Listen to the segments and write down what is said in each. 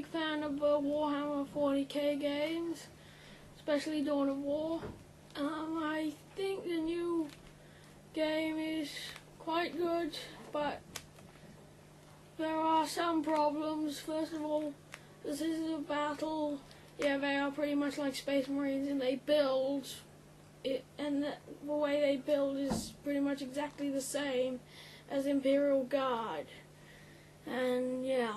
big fan of Warhammer 40k games, especially Dawn of War. I think the new game is quite good, but there are some problems. First of all, this is a battle. Yeah, they are pretty much like Space Marines, and they build it, and the way they build is pretty much exactly the same as Imperial Guard. And yeah,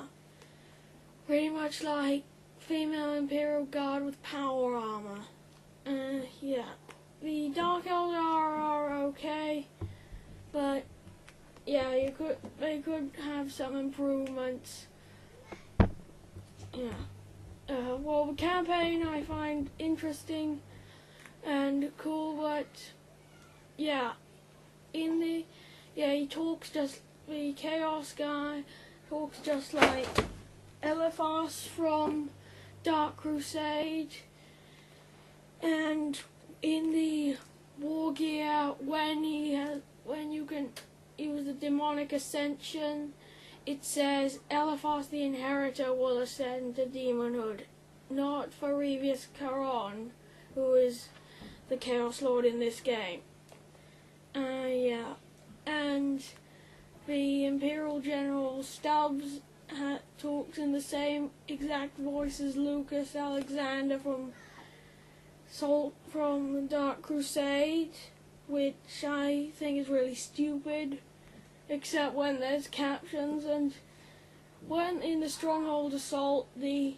pretty much like female Imperial Guard with power armor. Yeah, the Dark Eldar are okay, but yeah, they could have some improvements. Yeah. Well, the campaign I find interesting and cool, but yeah, he talks just, the Chaos guy talks just like Eliphas from Dark Crusade, and in the war gear, when you can use the demonic ascension, it says Eliphas the Inheritor will ascend to demonhood, not Farivius Caron, who is the Chaos Lord in this game. Yeah, and the Imperial General Stubbs talks in the same exact voice as Lucas Alexander from Dark Crusade, which I think is really stupid, except when there's captions. And when in the Stronghold Assault, the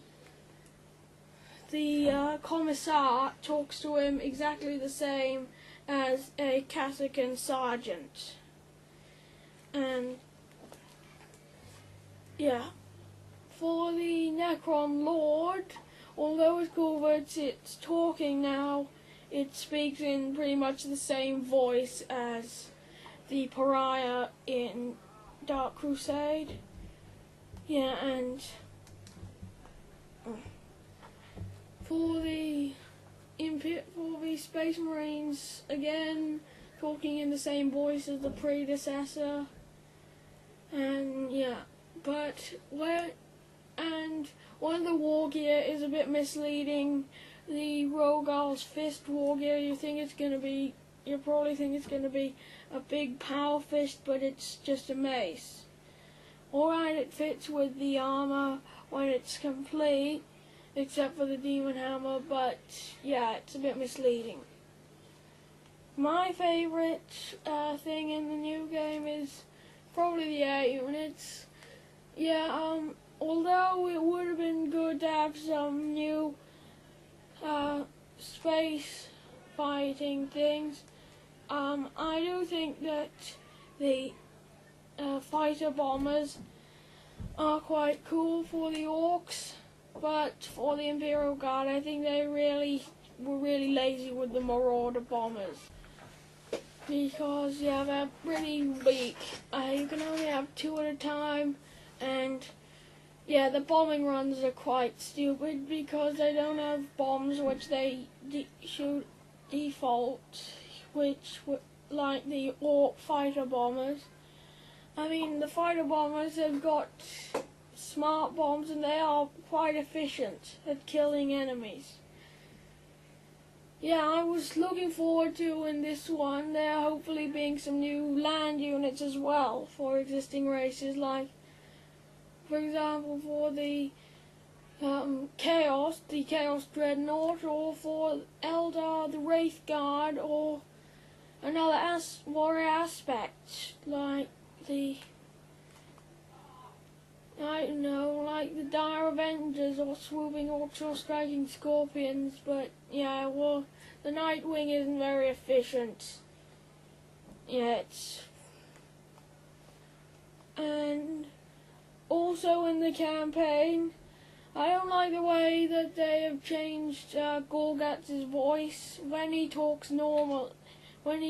Commissar talks to him exactly the same as a Cassican sergeant. And yeah, for the Necron Lord, although it's cool that it's talking now, it speaks in pretty much the same voice as the Pariah in Dark Crusade. Yeah, and for the Space Marines, again, talking in the same voice as the predecessor. And yeah, but one of the war gear is a bit misleading. The Rogal's Fist war gear, you probably think it's gonna be a big power fist, but it's just a mace. Alright, it fits with the armor when it's complete, except for the demon hammer, but yeah, it's a bit misleading. My favorite thing in the new game is probably the air units. Yeah, although it would have been good to have some new space fighting things, I do think that the fighter bombers are quite cool for the orcs, but for the Imperial Guard, I think they were really lazy with the Marauder bombers. Because, yeah, they're pretty weak. You can only have 2 at a time, and yeah, the bombing runs are quite stupid because they don't have bombs which they shoot default, like the orc fighter bombers. I mean, the fighter bombers have got smart bombs, and they are quite efficient at killing enemies. Yeah, I was looking forward to, in this one, there hopefully being some new land units as well for existing races, like, for example, for the Chaos Dreadnought, or for Eldar, the Wraith Guard, or another warrior aspect, like the, I don't know, like the Dire Avengers, or Swooping Orcs, or Striking Scorpions. But yeah, well, the Nightwing isn't very efficient yet. And also in the campaign, I don't like the way that they have changed Gorgatz's voice. When he talks normal, when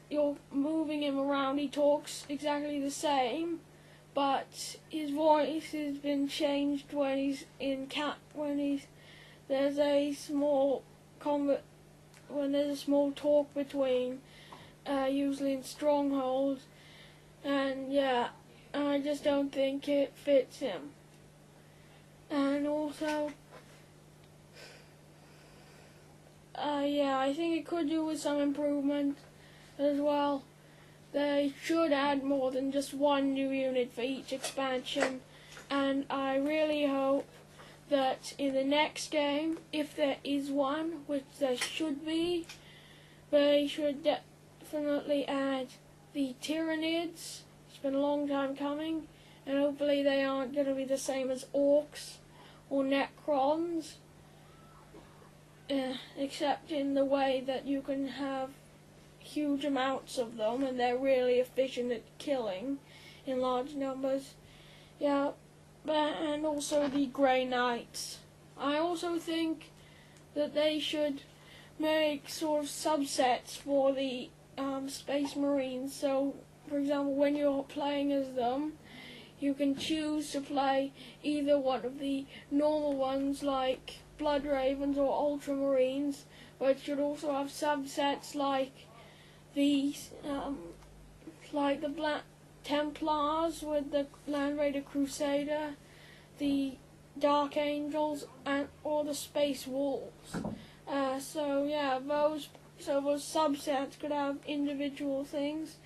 you're moving him around, he talks exactly the same, but his voice has been changed when he's there's a small talk between, usually in strongholds, and yeah, I just don't think it fits him. And also, yeah, I think it could do with some improvement as well. They should add more than just one new unit for each expansion, and I really hope that in the next game, if there is one, which there should be, they should definitely add the Tyranids. It's been a long time coming, and hopefully they aren't going to be the same as Orcs or Necrons, except in the way that you can have huge amounts of them and they're really efficient at killing in large numbers. Yeah, and also the Grey Knights. I also think that they should make sort of subsets for the Space Marines. So, for example, when you're playing as them, you can choose to play either one of the normal ones like Blood Ravens or Ultramarines, but it should also have subsets like the Black Templars with the Land Raider Crusader, the Dark Angels, or the Space Wolves. So yeah, those subsets could have individual things,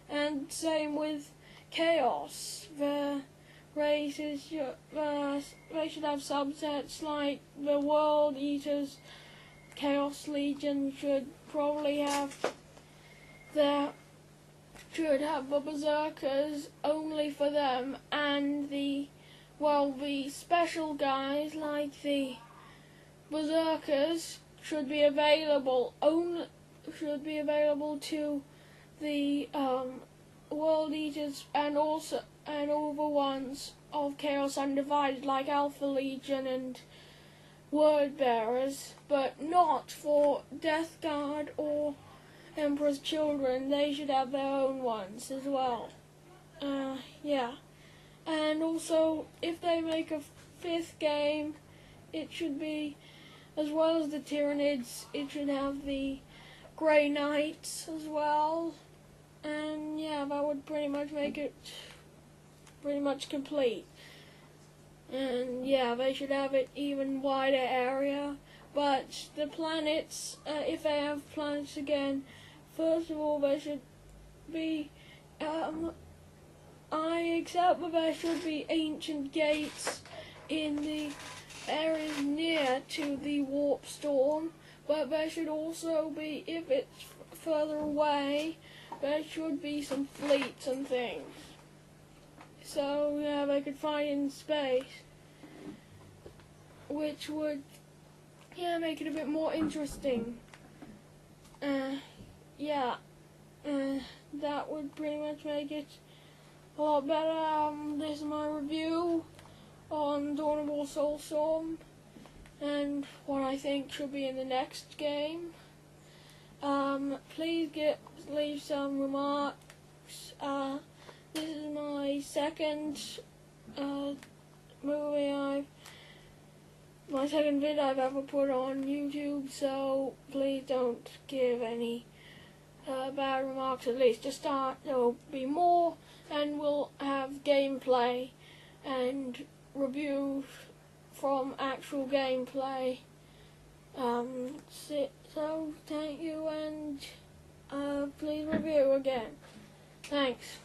and same with Chaos. The races they should have subsets like the World Eaters. Chaos Legion should probably have the Berserkers only for them, and the special guys like the Berserkers should be available to the World Eaters and all the ones of Chaos Undivided like Alpha Legion and Word Bearers, but not for Death Guard or Emperor's Children. They should have their own ones as well. Yeah. And also, if they make a 5th game, it should be, as well as the Tyranids, it should have the Grey Knights as well. And yeah, that would pretty much make it pretty much complete. And yeah, they should have it even wider area. But the planets, if they have planets again, first of all, there should be, I accept that there should be ancient gates in the areas near to the warp storm, but there should also be, if it's further away, there should be some fleets and things. So, yeah, they could fight in space, which would, yeah, make it a bit more interesting. Yeah, that would pretty much make it a lot better. This is my review on Dawn of War Soulstorm and what I think should be in the next game. Please leave some remarks. This is my second my second vid I've ever put on YouTube, so please don't give any bad remarks. At least to start, there'll be more, and we'll have gameplay and reviews from actual gameplay. So thank you, and please review again. Thanks.